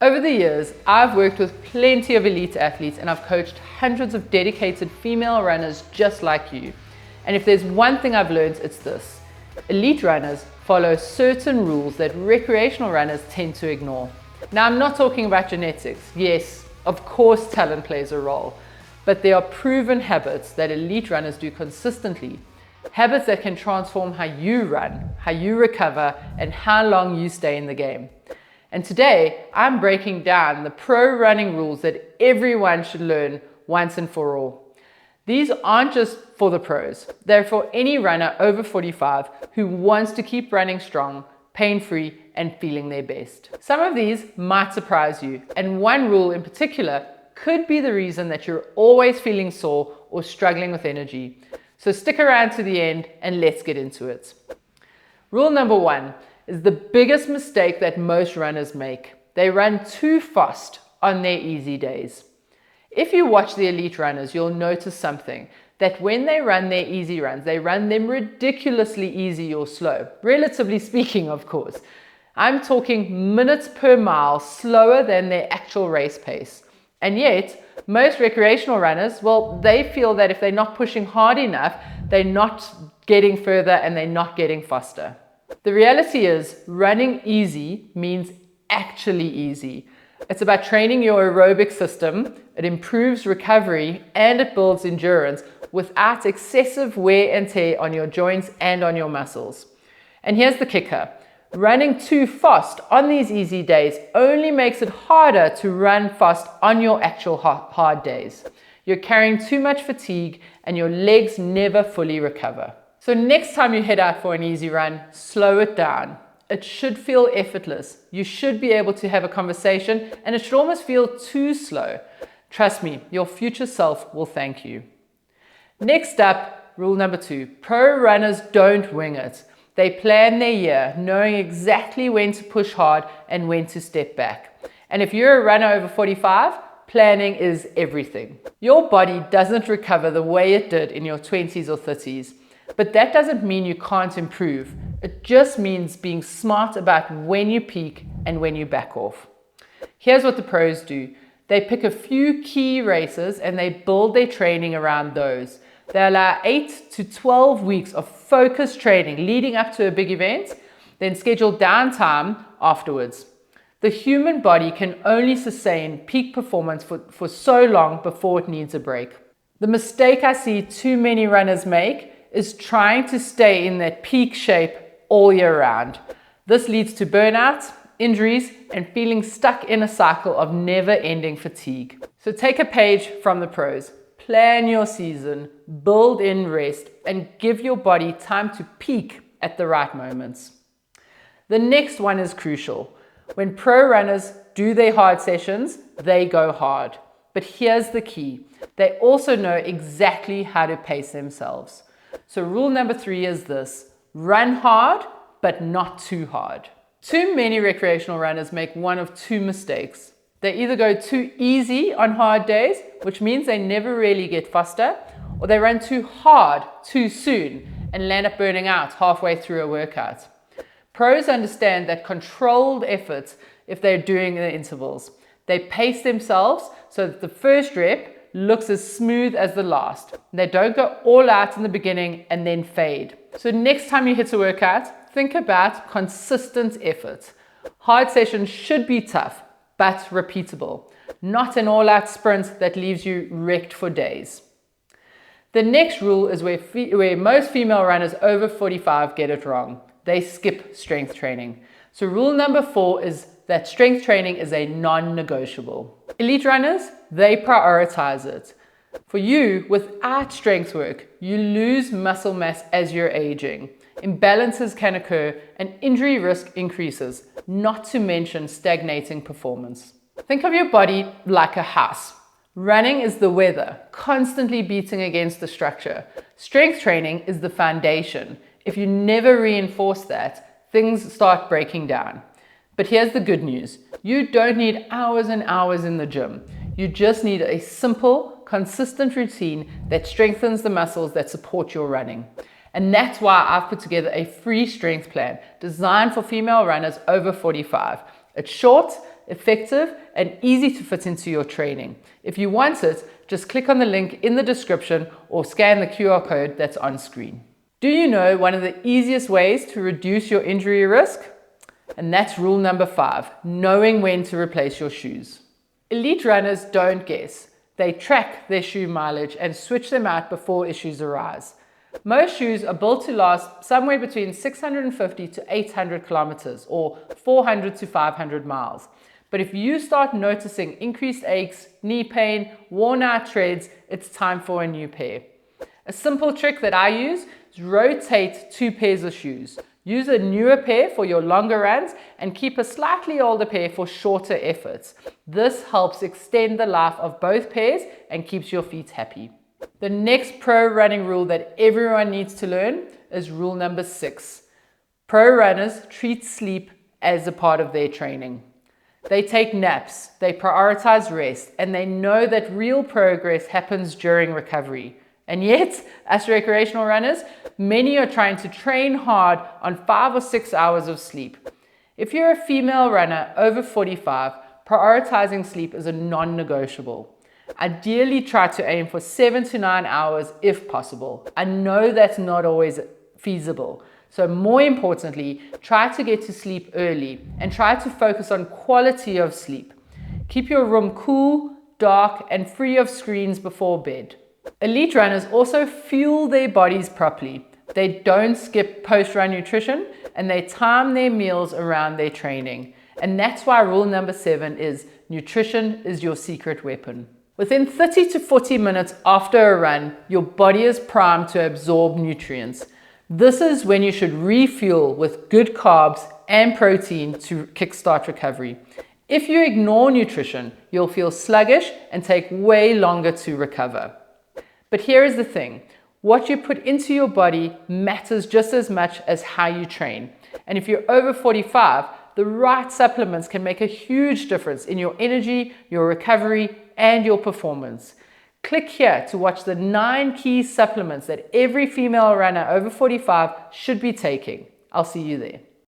Over the years, I've worked with plenty of elite athletes and I've coached hundreds of dedicated female runners just like you. And if there's one thing I've learned, it's this. Elite runners follow certain rules that recreational runners tend to ignore. Now, I'm not talking about genetics. Yes, of course talent plays a role, but there are proven habits that elite runners do consistently. Habits that can transform how you run, how you recover, and how long you stay in the game. And today, I'm breaking down the pro running rules that everyone should learn once and for all. These aren't just for the pros. They're for any runner over 45 who wants to keep running strong, pain-free, and feeling their best. Some of these might surprise you, and one rule in particular could be the reason that you're always feeling sore or struggling with energy. So stick around to the end and let's get into it. Rule number 1 is the biggest mistake that most runners make. They run too fast on their easy days. If you watch the elite runners, you'll notice something, that when they run their easy runs, they run them ridiculously easy or slow. Relatively speaking, of course. I'm talking minutes per mile slower than their actual race pace. And yet, most recreational runners, well, they feel that if they're not pushing hard enough, they're not getting further and they're not getting faster. The reality is, running easy means actually easy. It's about training your aerobic system, it improves recovery, and it builds endurance without excessive wear and tear on your joints and on your muscles. And here's the kicker. Running too fast on these easy days only makes it harder to run fast on your actual hard days. You're carrying too much fatigue and your legs never fully recover. So next time you head out for an easy run, slow it down. It should feel effortless. You should be able to have a conversation and it should almost feel too slow. Trust me, your future self will thank you. Next up, rule number 2. Pro runners don't wing it. They plan their year, knowing exactly when to push hard and when to step back. And if you're a runner over 45, planning is everything. Your body doesn't recover the way it did in your 20s or 30s. But that doesn't mean you can't improve. It just means being smart about when you peak and when you back off. Here's what the pros do. They pick a few key races and they build their training around those. They allow 8 to 12 weeks of focused training leading up to a big event, then schedule downtime afterwards. The human body can only sustain peak performance for so long before it needs a break. The mistake I see too many runners make is trying to stay in that peak shape all year round. This leads to burnout, injuries, and feeling stuck in a cycle of never-ending fatigue. So take a page from the pros. Plan your season, build in rest, and give your body time to peak at the right moments. The next one is crucial. When pro runners do their hard sessions, they go hard. But here's the key. They also know exactly how to pace themselves. So rule number 3 is this: run hard, but not too hard. Too many recreational runners make one of 2 mistakes. They either go too easy on hard days, which means they never really get faster, or they run too hard too soon and land up burning out halfway through a workout. Pros understand that controlled efforts, if they're doing the intervals, they pace themselves so that the first rep looks as smooth as the last. They don't go all out in the beginning and then fade. So next time you hit a workout, think about consistent effort. Hard sessions should be tough, but repeatable, not an all-out sprint that leaves you wrecked for days. The next rule is where most female runners over 45 get it wrong. They skip strength training. So rule number 4 is that strength training is a non-negotiable. Elite runners, they prioritize it. For you, without strength work, you lose muscle mass as you're aging. Imbalances can occur and injury risk increases, not to mention stagnating performance. Think of your body like a house. Running is the weather, constantly beating against the structure. Strength training is the foundation. If you never reinforce that, things start breaking down. But here's the good news. You don't need hours and hours in the gym. You just need a simple, consistent routine that strengthens the muscles that support your running. And that's why I've put together a free strength plan designed for female runners over 45. It's short, effective, and easy to fit into your training. If you want it, just click on the link in the description or scan the QR code that's on screen. Do you know one of the easiest ways to reduce your injury risk? And that's rule number 5, knowing when to replace your shoes. Elite runners don't guess. They track their shoe mileage and switch them out before issues arise. Most shoes are built to last somewhere between 650 to 800 kilometers or 400 to 500 miles. But if you start noticing increased aches, knee pain, worn out treads, it's time for a new pair. A simple trick that I use is rotate 2 pairs of shoes. Use a newer pair for your longer runs and keep a slightly older pair for shorter efforts. This helps extend the life of both pairs and keeps your feet happy. The next pro running rule that everyone needs to learn is rule number 6. Pro runners treat sleep as a part of their training. They take naps, they prioritize rest, and they know that real progress happens during recovery. And yet, as recreational runners, many are trying to train hard on 5 or 6 hours of sleep. If you're a female runner over 45, prioritizing sleep is a non-negotiable. Ideally, try to aim for 7 to 9 hours if possible. I know that's not always feasible. So more importantly, try to get to sleep early and try to focus on quality of sleep. Keep your room cool, dark, and free of screens before bed. Elite runners also fuel their bodies properly. They don't skip post-run nutrition and they time their meals around their training. And that's why rule number 7 is nutrition is your secret weapon. Within 30 to 40 minutes after a run, your body is primed to absorb nutrients. This is when you should refuel with good carbs and protein to kickstart recovery. If you ignore nutrition, you'll feel sluggish and take way longer to recover. But here is the thing, what you put into your body matters just as much as how you train. And if you're over 45, the right supplements can make a huge difference in your energy, your recovery, and your performance. Click here to watch the 9 key supplements that every female runner over 45 should be taking. I'll see you there.